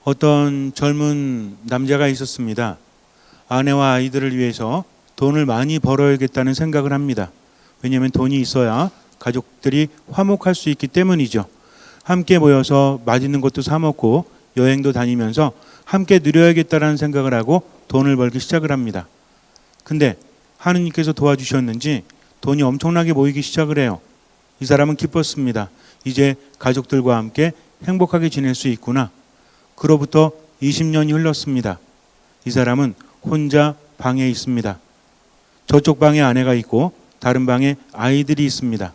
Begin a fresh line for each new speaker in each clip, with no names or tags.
어떤 젊은 남자가 있었습니다. 아내와 아이들을 위해서 돈을 많이 벌어야겠다는 생각을 합니다. 왜냐하면 돈이 있어야 가족들이 화목할 수 있기 때문이죠. 함께 모여서 맛있는 것도 사 먹고 여행도 다니면서 함께 누려야겠다는 생각을 하고 돈을 벌기 시작을 합니다. 근데 하느님께서 도와주셨는지 돈이 엄청나게 모이기 시작을 해요. 이 사람은 기뻤습니다. 이제 가족들과 함께 행복하게 지낼 수 있구나. 그로부터 20년이 흘렀습니다. 이 사람은 혼자 방에 있습니다. 저쪽 방에 아내가 있고 다른 방에 아이들이 있습니다.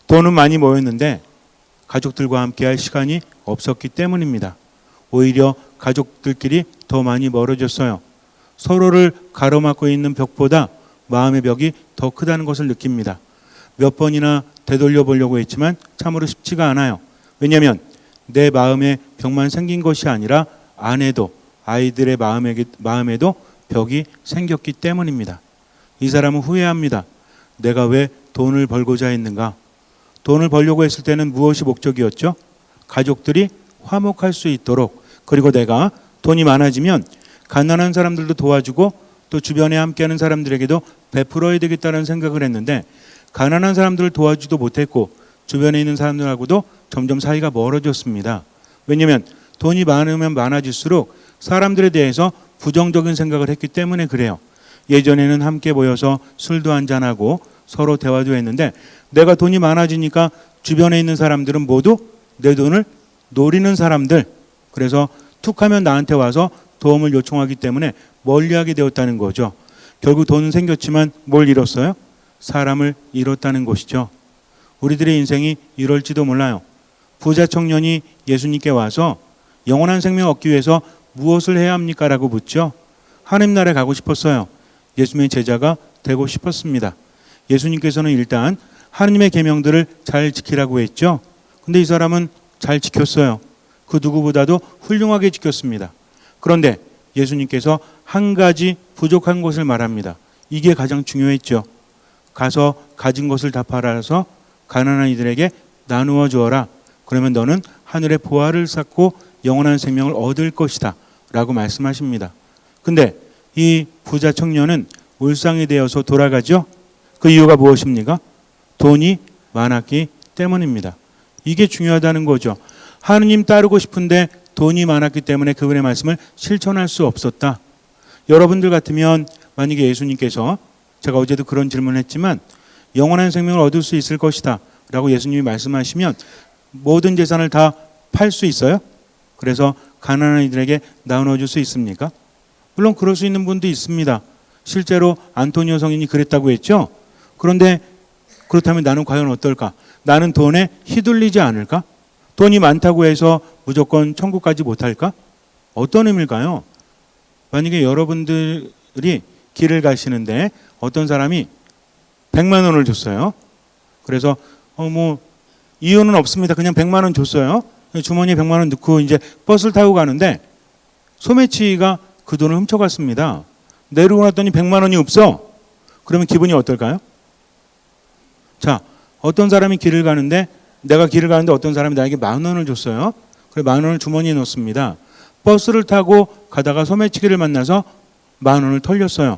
돈은 많이 모였는데 가족들과 함께 할 시간이 없었기 때문입니다. 오히려 가족들끼리 더 많이 멀어졌어요. 서로를 가로막고 있는 벽보다 마음의 벽이 더 크다는 것을 느낍니다. 몇 번이나 되돌려 보려고 했지만 참으로 쉽지가 않아요. 왜냐하면 내 마음에 벽만 생긴 것이 아니라 아내도 아이들의 마음에도 벽이 생겼기 때문입니다. 이 사람은 후회합니다. 내가 왜 돈을 벌고자 했는가? 돈을 벌려고 했을 때는 무엇이 목적이었죠? 가족들이 화목할 수 있도록, 그리고 내가 돈이 많아지면 가난한 사람들도 도와주고 또 주변에 함께하는 사람들에게도 베풀어야 되겠다는 생각을 했는데 가난한 사람들을 도와주지도 못했고 주변에 있는 사람들하고도 점점 사이가 멀어졌습니다. 왜냐하면 돈이 많으면 많아질수록 사람들에 대해서 부정적인 생각을 했기 때문에 그래요. 예전에는 함께 모여서 술도 한잔하고 서로 대화도 했는데 내가 돈이 많아지니까 주변에 있는 사람들은 모두 내 돈을 노리는 사람들, 그래서 툭하면 나한테 와서 도움을 요청하기 때문에 멀리하게 되었다는 거죠. 결국 돈은 생겼지만 뭘 잃었어요? 사람을 잃었다는 것이죠. 우리들의 인생이 이럴지도 몰라요. 부자 청년이 예수님께 와서 영원한 생명 얻기 위해서 무엇을 해야 합니까? 라고 묻죠. 하나님 나라에 가고 싶었어요. 예수님의 제자가 되고 싶었습니다. 예수님께서는 일단 하나님의 계명들을 잘 지키라고 했죠. 근데 이 사람은 잘 지켰어요. 그 누구보다도 훌륭하게 지켰습니다. 그런데 예수님께서 한 가지 부족한 것을 말합니다. 이게 가장 중요했죠. 가서 가진 것을 다 팔아서 가난한 이들에게 나누어 주어라. 그러면 너는 하늘의 보화를 쌓고 영원한 생명을 얻을 것이다. 라고 말씀하십니다. 근데 이 부자 청년은 울상이 되어서 돌아가죠. 그 이유가 무엇입니까? 돈이 많았기 때문입니다. 이게 중요하다는 거죠. 하느님 따르고 싶은데 돈이 많았기 때문에 그분의 말씀을 실천할 수 없었다. 여러분들 같으면 만약에 예수님께서, 제가 어제도 그런 질문을 했지만 영원한 생명을 얻을 수 있을 것이다 라고 예수님이 말씀하시면 모든 재산을 다 팔 수 있어요? 그래서 가난한 이들에게 나눠줄 수 있습니까? 물론 그럴 수 있는 분도 있습니다. 실제로 안토니오 성인이 그랬다고 했죠. 그런데 그렇다면 나는 과연 어떨까? 나는 돈에 휘둘리지 않을까? 돈이 많다고 해서 무조건 천국 가지 못할까? 어떤 의미일까요? 만약에 여러분들이 길을 가시는데 어떤 사람이 100만 원을 줬어요. 그래서 이유는 없습니다. 그냥 100만 원 줬어요. 주머니에 100만 원 넣고 이제 버스를 타고 가는데 소매치기가 그 돈을 훔쳐갔습니다. 내려고 났더니 100만 원이 없어. 그러면 기분이 어떨까요? 자, 어떤 사람이 길을 가는데 내가 길을 가는데 어떤 사람이 나에게 10,000원을 줬어요. 그래 10,000원을 주머니에 넣습니다. 버스를 타고 가다가 소매치기를 만나서 10,000원을 털렸어요.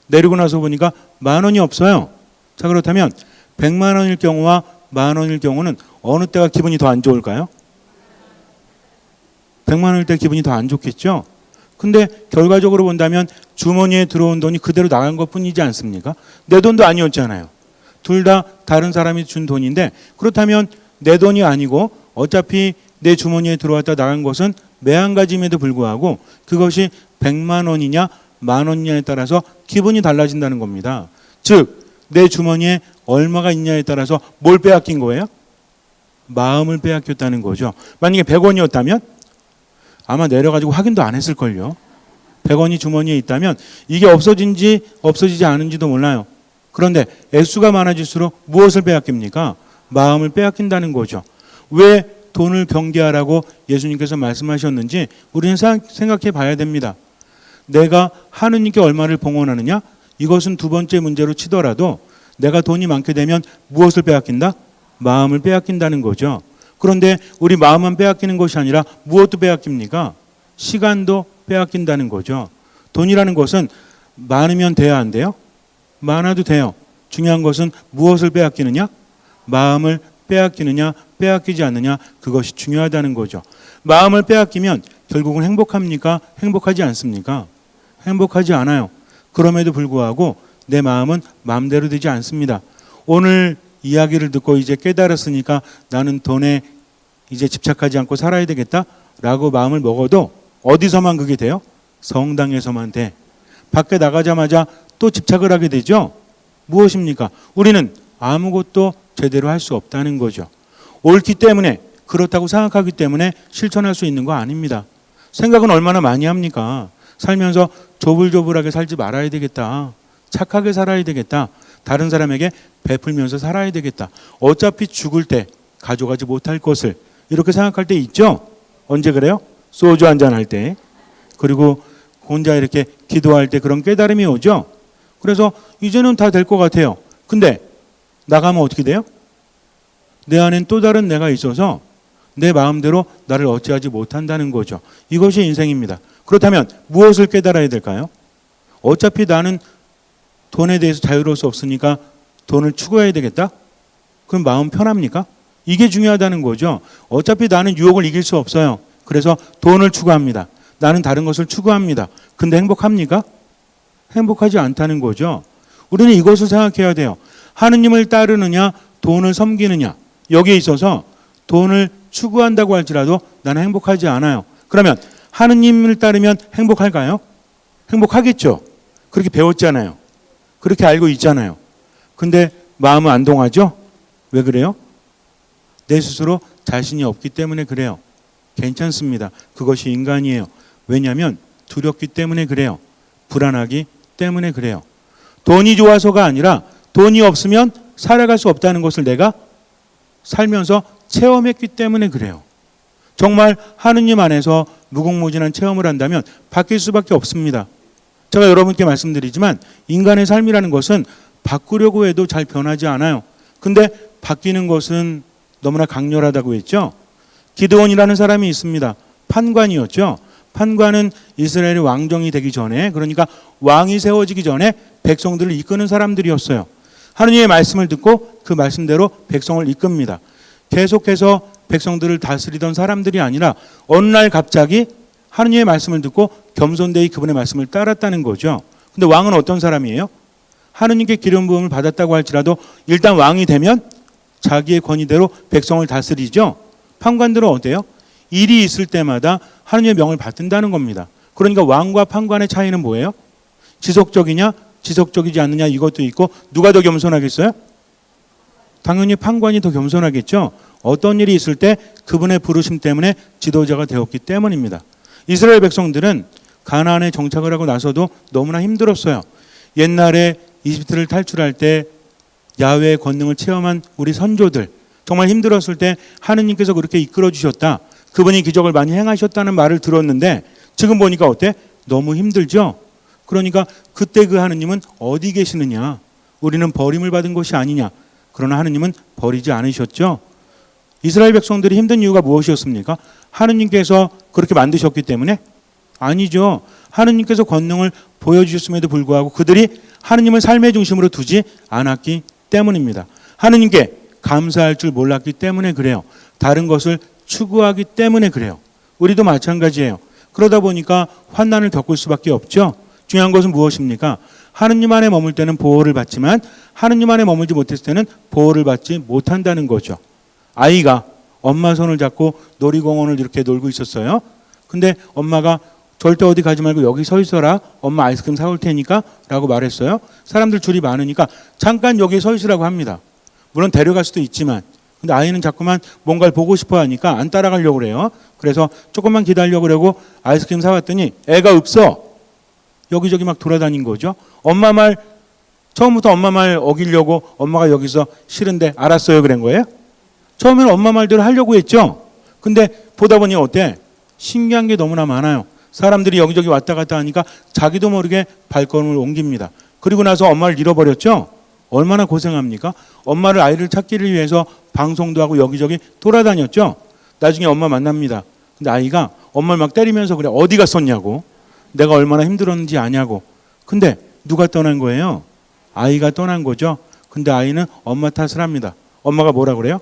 내리고 나서 보니까 10,000원이 없어요. 자, 그렇다면 100만 원일 경우와 10,000원일 경우는 어느 때가 기분이 더 안 좋을까요? 100만 원일 때 기분이 더 안 좋겠죠. 근데 결과적으로 본다면 주머니에 들어온 돈이 그대로 나간 것뿐이지 않습니까? 내 돈도 아니었잖아요. 둘 다 다른 사람이 준 돈인데 그렇다면 내 돈이 아니고 어차피 내 주머니에 들어왔다 나간 것은 매한가지임에도 불구하고 그것이 100만 원이냐 10,000원이냐에 따라서 기분이 달라진다는 겁니다. 즉 내 주머니에 얼마가 있냐에 따라서 뭘 빼앗긴 거예요? 마음을 빼앗겼다는 거죠. 만약에 100원이었다면 아마 내려가지고 확인도 안 했을걸요. 100원이 주머니에 있다면 이게 없어진지 없어지지 않은지도 몰라요. 그런데 액수가 많아질수록 무엇을 빼앗깁니까? 마음을 빼앗긴다는 거죠. 왜 돈을 경계하라고 예수님께서 말씀하셨는지 우리는 생각해 봐야 됩니다. 내가 하느님께 얼마를 봉헌하느냐? 이것은 두 번째 문제로 치더라도 내가 돈이 많게 되면 무엇을 빼앗긴다? 마음을 빼앗긴다는 거죠. 그런데 우리 마음만 빼앗기는 것이 아니라 무엇도 빼앗깁니까? 시간도 빼앗긴다는 거죠. 돈이라는 것은 많으면 돼야 안 돼요? 많아도 돼요. 중요한 것은 무엇을 빼앗기느냐? 마음을 빼앗기느냐, 빼앗기지 않느냐, 그것이 중요하다는 거죠. 마음을 빼앗기면 결국은 행복합니까? 행복하지 않습니까? 행복하지 않아요. 그럼에도 불구하고 내 마음은 마음대로 되지 않습니다. 오늘 이야기를 듣고 이제 깨달았으니까 나는 돈에 이제 집착하지 않고 살아야 되겠다라고 마음을 먹어도 어디서만 그게 돼요? 성당에서만 돼. 밖에 나가자마자 또 집착을 하게 되죠. 무엇입니까? 우리는 아무것도 제대로 할 수 없다는 거죠. 옳기 때문에, 그렇다고 생각하기 때문에 실천할 수 있는 거 아닙니다. 생각은 얼마나 많이 합니까? 살면서 조불조불하게 살지 말아야 되겠다. 착하게 살아야 되겠다. 다른 사람에게 베풀면서 살아야 되겠다. 어차피 죽을 때 가져가지 못할 것을 이렇게 생각할 때 있죠? 언제 그래요? 소주 한잔 할 때. 그리고 혼자 이렇게 기도할 때 그런 깨달음이 오죠? 그래서 이제는 다 될 것 같아요. 근데 나가면 어떻게 돼요? 내 안엔 또 다른 내가 있어서 내 마음대로 나를 어찌하지 못한다는 거죠. 이것이 인생입니다. 그렇다면 무엇을 깨달아야 될까요? 어차피 나는 돈에 대해서 자유로울 수 없으니까 돈을 추구해야 되겠다? 그럼 마음 편합니까? 이게 중요하다는 거죠. 어차피 나는 유혹을 이길 수 없어요. 그래서 돈을 추구합니다. 나는 다른 것을 추구합니다. 근데 행복합니까? 행복하지 않다는 거죠. 우리는 이것을 생각해야 돼요. 하느님을 따르느냐, 돈을 섬기느냐. 여기에 있어서 돈을 추구한다고 할지라도 나는 행복하지 않아요. 그러면 하느님을 따르면 행복할까요? 행복하겠죠. 그렇게 배웠잖아요. 그렇게 알고 있잖아요. 근데 마음은 안 동하죠? 왜 그래요? 내 스스로 자신이 없기 때문에 그래요. 괜찮습니다. 그것이 인간이에요. 왜냐하면 두렵기 때문에 그래요. 불안하기 때문에 그래요. 돈이 좋아서가 아니라 돈이 없으면 살아갈 수 없다는 것을 내가 살면서 체험했기 때문에 그래요. 정말 하느님 안에서 무궁무진한 체험을 한다면 바뀔 수밖에 없습니다. 제가 여러분께 말씀드리지만 인간의 삶이라는 것은 바꾸려고 해도 잘 변하지 않아요. 근데 바뀌는 것은 너무나 강렬하다고 했죠. 기드온이라는 사람이 있습니다. 판관이었죠. 판관은 이스라엘의 왕정이 되기 전에, 그러니까 왕이 세워지기 전에 백성들을 이끄는 사람들이었어요. 하느님의 말씀을 듣고 그 말씀대로 백성을 이끕니다. 계속해서 백성들을 다스리던 사람들이 아니라 어느 날 갑자기 하느님의 말씀을 듣고 겸손되이 그분의 말씀을 따랐다는 거죠. 근데 왕은 어떤 사람이에요? 하느님께 기름 부음을 받았다고 할지라도 일단 왕이 되면 자기의 권위대로 백성을 다스리죠. 판관들은 어때요? 일이 있을 때마다 하느님의 명을 받든다는 겁니다. 그러니까 왕과 판관의 차이는 뭐예요? 지속적이냐 지속적이지 않느냐 이것도 있고, 누가 더 겸손하겠어요? 당연히 판관이 더 겸손하겠죠. 어떤 일이 있을 때 그분의 부르심 때문에 지도자가 되었기 때문입니다. 이스라엘 백성들은 가나안에 정착을 하고 나서도 너무나 힘들었어요. 옛날에 이집트를 탈출할 때 야훼의 권능을 체험한 우리 선조들, 정말 힘들었을 때 하느님께서 그렇게 이끌어 주셨다, 그분이 기적을 많이 행하셨다는 말을 들었는데 지금 보니까 어때? 너무 힘들죠. 그러니까 그때 그 하느님은 어디 계시느냐? 우리는 버림을 받은 것이 아니냐? 그러나 하느님은 버리지 않으셨죠. 이스라엘 백성들이 힘든 이유가 무엇이었습니까? 하느님께서 그렇게 만드셨기 때문에? 아니죠. 하느님께서 권능을 보여주셨음에도 불구하고 그들이 하느님을 삶의 중심으로 두지 않았기 때문입니다. 하느님께 감사할 줄 몰랐기 때문에 그래요. 다른 것을 추구하기 때문에 그래요. 우리도 마찬가지예요. 그러다 보니까 환난을 겪을 수밖에 없죠. 중요한 것은 무엇입니까? 하느님 안에 머물 때는 보호를 받지만 하느님 안에 머물지 못했을 때는 보호를 받지 못한다는 거죠. 아이가 엄마 손을 잡고 놀이공원을 이렇게 놀고 있었어요. 근데 엄마가 절대 어디 가지 말고 여기 서 있어라, 엄마 아이스크림 사올 테니까 라고 말했어요. 사람들 줄이 많으니까 잠깐 여기 서 있으라고 합니다. 물론 데려갈 수도 있지만, 근데 아이는 자꾸만 뭔가를 보고 싶어 하니까 안 따라가려고 그래요. 그래서 조금만 기다리려고 그러고 아이스크림 사왔더니 애가 없어. 여기저기 막 돌아다닌 거죠. 엄마 말, 처음부터 엄마 말 어기려고 엄마가 여기서 싫은데 알았어요 그런 거예요? 처음에는 엄마 말대로 하려고 했죠. 근데 보다 보니 어때? 신기한 게 너무나 많아요. 사람들이 여기저기 왔다 갔다 하니까 자기도 모르게 발걸음을 옮깁니다. 그리고 나서 엄마를 잃어버렸죠. 얼마나 고생합니까? 엄마를, 아이를 찾기를 위해서 방송도 하고 여기저기 돌아다녔죠. 나중에 엄마 만납니다. 근데 아이가 엄마를 막 때리면서 그래. 어디 갔었냐고. 내가 얼마나 힘들었는지 아냐고. 근데 누가 떠난 거예요? 아이가 떠난 거죠. 근데 아이는 엄마 탓을 합니다. 엄마가 뭐라 그래요?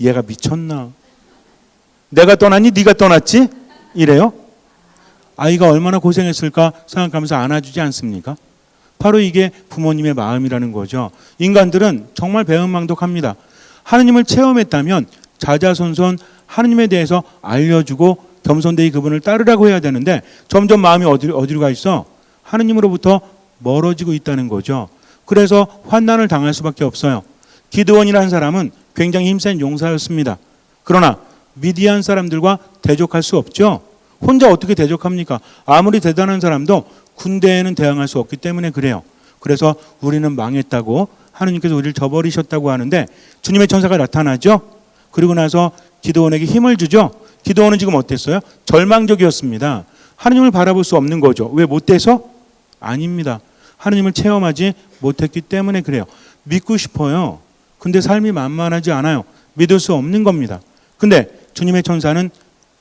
얘가 미쳤나? 내가 떠났니? 네가 떠났지? 이래요. 아이가 얼마나 고생했을까 생각하면서 안아주지 않습니까? 바로 이게 부모님의 마음이라는 거죠. 인간들은 정말 배은망덕합니다. 하느님을 체험했다면 자자손손 하느님에 대해서 알려주고 겸손되이 그분을 따르라고 해야 되는데 점점 마음이 어디로 가 있어? 하느님으로부터 멀어지고 있다는 거죠. 그래서 환난을 당할 수밖에 없어요. 기드온이라는 사람은 굉장히 힘센 용사였습니다. 그러나 미디안 사람들과 대적할 수 없죠. 혼자 어떻게 대적합니까? 아무리 대단한 사람도 군대에는 대항할 수 없기 때문에 그래요. 그래서 우리는 망했다고 하느님께서 우리를 저버리셨다고 하는데 주님의 천사가 나타나죠. 그리고 나서 기드온에게 힘을 주죠. 기드온은 지금 어땠어요? 절망적이었습니다. 하느님을 바라볼 수 없는 거죠. 왜 못 돼서? 아닙니다. 하느님을 체험하지 못했기 때문에 그래요. 믿고 싶어요. 근데 삶이 만만하지 않아요. 믿을 수 없는 겁니다. 근데 주님의 천사는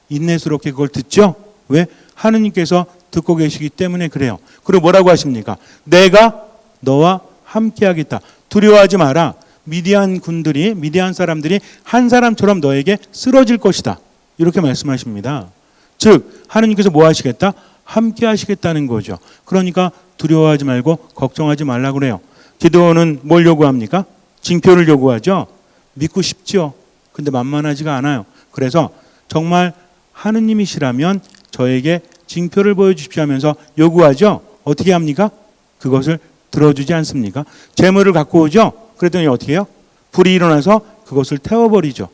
인내스럽게 그걸 듣죠. 왜? 하느님께서 듣고 계시기 때문에 그래요. 그리고 뭐라고 하십니까? 내가 너와 함께하겠다. 두려워하지 마라. 미디안 사람들이 한 사람처럼 너에게 쓰러질 것이다. 이렇게 말씀하십니다. 즉 하느님께서 뭐 하시겠다? 함께 하시겠다는 거죠. 그러니까 두려워하지 말고 걱정하지 말라고 그래요. 기드온은 뭘 요구합니까? 징표를 요구하죠. 믿고 싶죠. 근데 만만하지가 않아요. 그래서 정말 하느님이시라면 저에게 징표를 보여주십시오 하면서 요구하죠. 어떻게 합니까? 그것을 들어주지 않습니까? 재물을 갖고 오죠. 그랬더니 어떻게 해요? 불이 일어나서 그것을 태워버리죠.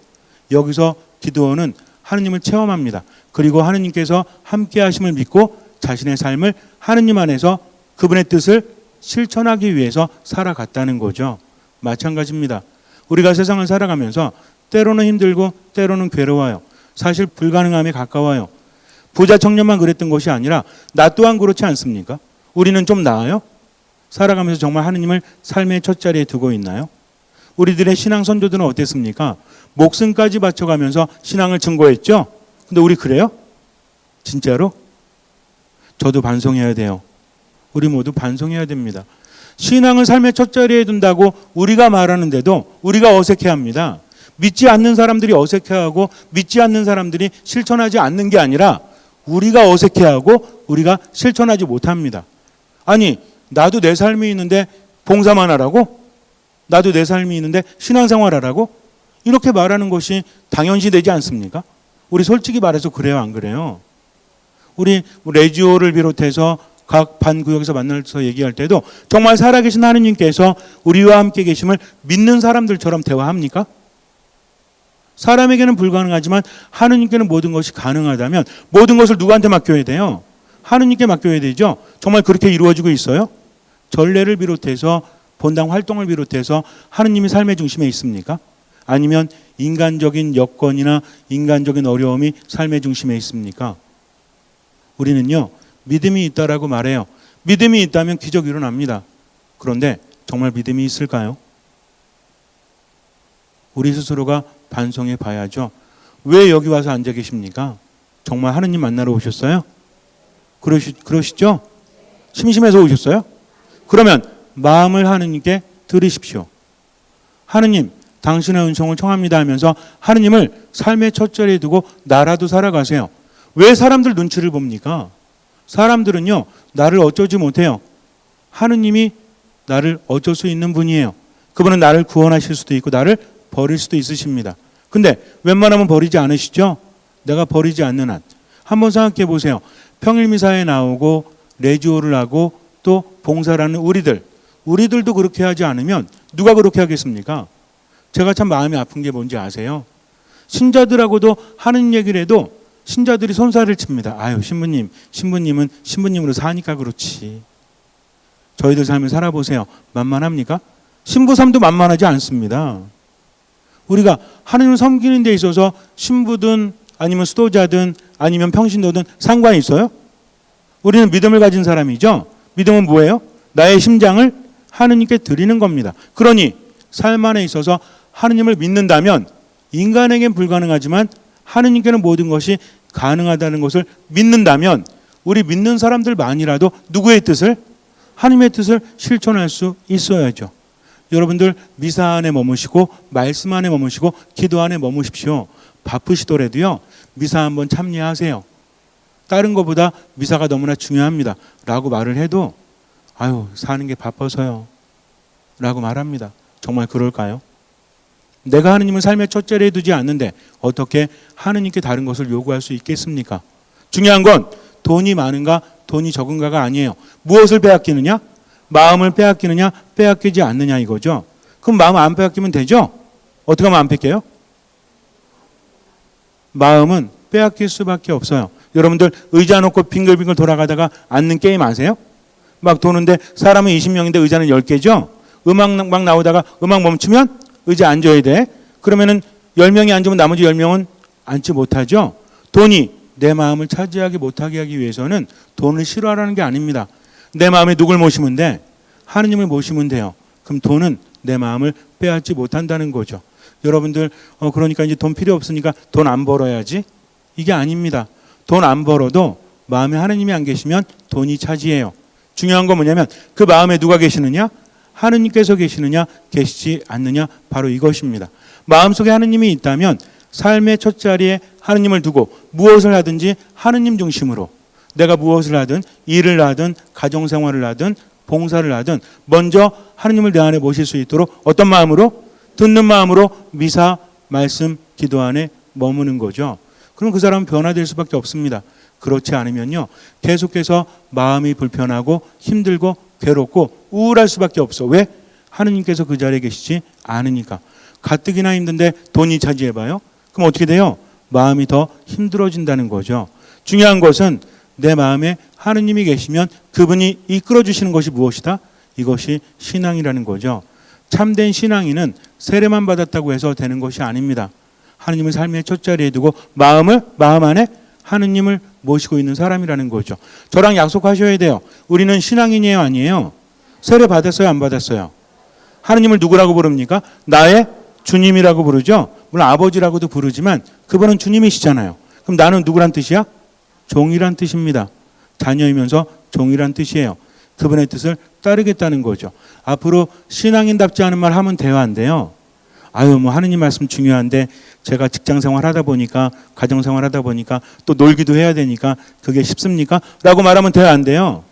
여기서 기드온은 하느님을 체험합니다. 그리고 하느님께서 함께 하심을 믿고 자신의 삶을 하느님 안에서 그분의 뜻을 실천하기 위해서 살아갔다는 거죠. 마찬가지입니다. 우리가 세상을 살아가면서 때로는 힘들고 때로는 괴로워요. 사실 불가능함에 가까워요. 부자 청년만 그랬던 것이 아니라 나 또한 그렇지 않습니까? 우리는 좀 나아요? 살아가면서 정말 하느님을 삶의 첫 자리에 두고 있나요? 우리들의 신앙 선조들은 어땠습니까? 목숨까지 바쳐가면서 신앙을 증거했죠? 근데 우리 그래요? 진짜로? 저도 반성해야 돼요. 우리 모두 반성해야 됩니다. 신앙을 삶의 첫 자리에 둔다고 우리가 말하는데도 우리가 어색해합니다. 믿지 않는 사람들이 어색해하고 믿지 않는 사람들이 실천하지 않는 게 아니라 우리가 어색해하고 우리가 실천하지 못합니다. 아니 나도 내 삶이 있는데 봉사만 하라고? 나도 내 삶이 있는데 신앙생활 하라고? 이렇게 말하는 것이 당연시 되지 않습니까? 우리 솔직히 말해서 그래요, 안 그래요? 우리 레지오를 비롯해서 각 반구역에서 만나서 얘기할 때도 정말 살아계신 하느님께서 우리와 함께 계심을 믿는 사람들처럼 대화합니까? 사람에게는 불가능하지만 하느님께는 모든 것이 가능하다면 모든 것을 누구한테 맡겨야 돼요? 하느님께 맡겨야 되죠. 정말 그렇게 이루어지고 있어요? 전례를 비롯해서 본당 활동을 비롯해서 하느님이 삶의 중심에 있습니까? 아니면 인간적인 여건이나 인간적인 어려움이 삶의 중심에 있습니까? 우리는요, 믿음이 있다라고 말해요. 믿음이 있다면 기적이 일어납니다. 그런데 정말 믿음이 있을까요? 우리 스스로가 반성해 봐야죠. 왜 여기 와서 앉아 계십니까? 정말 하느님 만나러 오셨어요? 그러시죠? 심심해서 오셨어요? 그러면 마음을 하느님께 드리십시오. 하느님, 당신의 은총을 청합니다 하면서 하느님을 삶의 첫 자리에 두고 나라도 살아가세요. 왜 사람들 눈치를 봅니까? 사람들은요, 나를 어쩌지 못해요. 하느님이 나를 어쩔 수 있는 분이에요. 그분은 나를 구원하실 수도 있고 나를 버릴 수도 있으십니다. 근데 웬만하면 버리지 않으시죠? 내가 버리지 않는 한. 한번 생각해 보세요. 평일미사에 나오고 레지오를 하고 또 봉사를 하는 우리들도 그렇게 하지 않으면 누가 그렇게 하겠습니까? 제가 참 마음이 아픈 게 뭔지 아세요? 신자들하고도 하는 얘기를 해도 신자들이 손살을 칩니다. 아유, 신부님은 신부님으로 사니까 그렇지. 저희들 삶을 살아보세요. 만만합니까? 신부 삶도 만만하지 않습니다. 우리가 하느님을 섬기는 데 있어서 신부든 아니면 수도자든 아니면 평신도든 상관이 있어요? 우리는 믿음을 가진 사람이죠. 믿음은 뭐예요? 나의 심장을 하느님께 드리는 겁니다. 그러니 삶 안에 있어서 하느님을 믿는다면 인간에겐 불가능하지만 하느님께는 모든 것이 가능하다는 것을 믿는다면 우리 믿는 사람들만이라도 누구의 뜻을? 하나님의 뜻을 실천할 수 있어야죠. 여러분들 미사 안에 머무시고 말씀 안에 머무시고 기도 안에 머무십시오. 바쁘시더라도요. 미사 한번 참여하세요. 다른 것보다 미사가 너무나 중요합니다. 라고 말을 해도 아유 사는 게 바빠서요. 라고 말합니다. 정말 그럴까요? 내가 하느님을 삶의 첫 자리에 두지 않는데 어떻게 하느님께 다른 것을 요구할 수 있겠습니까? 중요한 건 돈이 많은가 돈이 적은가가 아니에요. 무엇을 빼앗기느냐? 마음을 빼앗기느냐 빼앗기지 않느냐 이거죠. 그럼 마음 안 빼앗기면 되죠? 어떻게 하면 안 뺏겨요? 마음은 빼앗길 수밖에 없어요. 여러분들 의자 놓고 빙글빙글 돌아가다가 앉는 게임 아세요? 막 도는데 사람은 20명인데 의자는 10개죠? 음악 막 나오다가 음악 멈추면 의자 앉아야 돼. 그러면은 10명이 앉으면 나머지 10명은 앉지 못하죠. 돈이 내 마음을 차지하지 못하게 하기 위해서는 돈을 싫어하라는 게 아닙니다. 내 마음에 누굴 모시면 돼? 하느님을 모시면 돼요. 그럼 돈은 내 마음을 빼앗지 못한다는 거죠. 여러분들 그러니까 이제 돈 필요 없으니까 돈 안 벌어야지. 이게 아닙니다. 돈 안 벌어도 마음에 하느님이 안 계시면 돈이 차지해요. 중요한 건 뭐냐면 그 마음에 누가 계시느냐? 하느님께서 계시느냐 계시지 않느냐 바로 이것입니다. 마음속에 하느님이 있다면 삶의 첫 자리에 하느님을 두고 무엇을 하든지 하느님 중심으로 내가 무엇을 하든 일을 하든 가정생활을 하든 봉사를 하든 먼저 하느님을 내 안에 모실 수 있도록 어떤 마음으로? 듣는 마음으로 미사, 말씀, 기도 안에 머무는 거죠. 그럼 그 사람은 변화될 수밖에 없습니다. 그렇지 않으면요 계속해서 마음이 불편하고 힘들고 괴롭고 우울할 수밖에 없어. 왜? 하느님께서 그 자리에 계시지 않으니까. 가뜩이나 힘든데 돈이 차지해봐요. 그럼 어떻게 돼요? 마음이 더 힘들어진다는 거죠. 중요한 것은 내 마음에 하느님이 계시면 그분이 이끌어 주시는 것이 무엇이다? 이것이 신앙이라는 거죠. 참된 신앙인은 세례만 받았다고 해서 되는 것이 아닙니다. 하느님을 삶의 첫 자리에 두고 마음 안에 하느님을 모시고 있는 사람이라는 거죠. 저랑 약속하셔야 돼요. 우리는 신앙인이에요, 아니에요? 세례 받았어요, 안 받았어요? 하느님을 누구라고 부릅니까? 나의 주님이라고 부르죠. 물론 아버지라고도 부르지만 그분은 주님이시잖아요. 그럼 나는 누구란 뜻이야? 종이란 뜻입니다. 자녀이면서 종이란 뜻이에요. 그분의 뜻을 따르겠다는 거죠. 앞으로 신앙인답지 않은 말 하면 돼요, 안 돼요? 아유, 뭐 하느님 말씀 중요한데 제가 직장생활 하다 보니까 가정생활 하다 보니까 또 놀기도 해야 되니까 그게 쉽습니까? 라고 말하면 돼요, 안 돼요?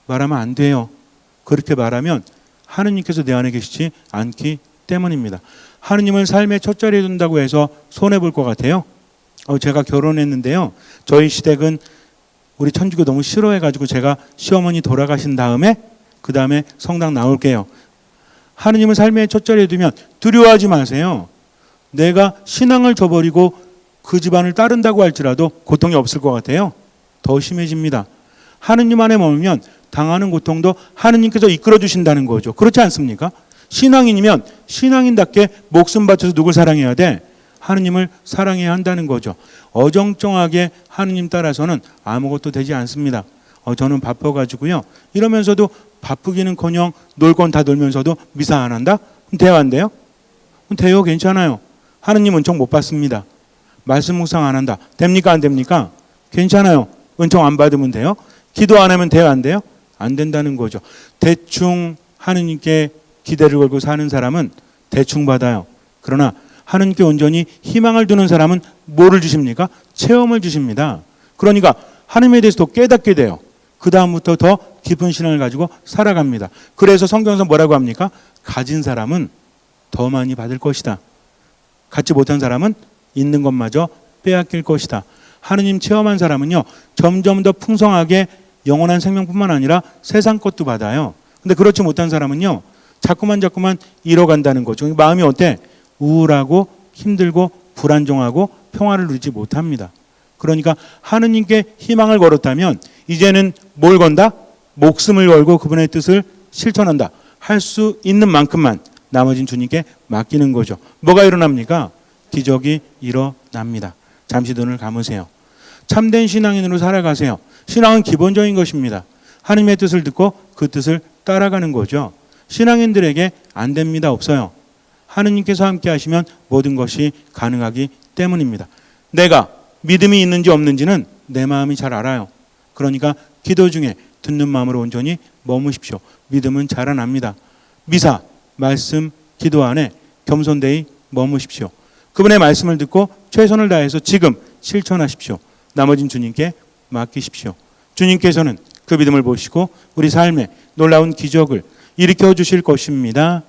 말하면 안 돼요. 그렇게 말하면 하느님께서 내 안에 계시지 않기 때문입니다. 하느님을 삶의 첫 자리에 둔다고 해서 손해볼 것 같아요? 제가 결혼했는데요. 저희 시댁은 우리 천주교 너무 싫어해가지고 제가 시어머니 돌아가신 다음에 그 다음에 성당 나올게요. 하느님을 삶의 첫 자리에 두면 두려워하지 마세요. 내가 신앙을 저버리고 그 집안을 따른다고 할지라도 고통이 없을 것 같아요? 더 심해집니다. 하느님 안에 머물면 당하는 고통도 하느님께서 이끌어 주신다는 거죠. 그렇지 않습니까? 신앙인이면 신앙인답게 목숨 바쳐서 누굴 사랑해야 돼? 하느님을 사랑해야 한다는 거죠. 어정쩡하게 하느님 따라서는 아무것도 되지 않습니다. 저는 바빠가지고요. 이러면서도 바쁘기는커녕 놀 건 다 놀면서도 미사 안 한다? 그럼 돼요, 안 돼요? 돼요, 괜찮아요. 하느님 은총 못 받습니다. 말씀 묵상 안 한다. 됩니까, 안 됩니까? 괜찮아요. 은총 안 받으면 돼요. 기도 안 하면 돼요, 안 돼요? 안 된다는 거죠. 대충 하느님께 기대를 걸고 사는 사람은 대충 받아요. 그러나 하느님께 온전히 희망을 두는 사람은 뭐를 주십니까? 체험을 주십니다. 그러니까 하느님에 대해서 더 깨닫게 돼요. 그 다음부터 더 깊은 신앙을 가지고 살아갑니다. 그래서 성경에서 뭐라고 합니까? 가진 사람은 더 많이 받을 것이다. 갖지 못한 사람은 있는 것마저 빼앗길 것이다. 하느님 체험한 사람은요, 점점 더 풍성하게 영원한 생명뿐만 아니라 세상 것도 받아요. 근데 그렇지 못한 사람은요, 자꾸만 잃어간다는 거죠. 마음이 어때? 우울하고 힘들고 불안정하고 평화를 누리지 못합니다. 그러니까 하느님께 희망을 걸었다면 이제는 뭘 건다? 목숨을 걸고 그분의 뜻을 실천한다. 할 수 있는 만큼만 나머진 주님께 맡기는 거죠. 뭐가 일어납니까? 기적이 일어납니다. 잠시 눈을 감으세요. 참된 신앙인으로 살아가세요. 신앙은 기본적인 것입니다. 하느님의 뜻을 듣고 그 뜻을 따라가는 거죠. 신앙인들에게 안 됩니다. 없어요. 하느님께서 함께 하시면 모든 것이 가능하기 때문입니다. 내가 믿음이 있는지 없는지는 내 마음이 잘 알아요. 그러니까 기도 중에 듣는 마음으로 온전히 머무십시오. 믿음은 자라납니다. 미사, 말씀, 기도 안에 겸손되이 머무십시오. 그분의 말씀을 듣고 최선을 다해서 지금 실천하십시오. 나머진 주님께 맡기십시오. 주님께서는 그 믿음을 보시고 우리 삶에 놀라운 기적을 일으켜 주실 것입니다.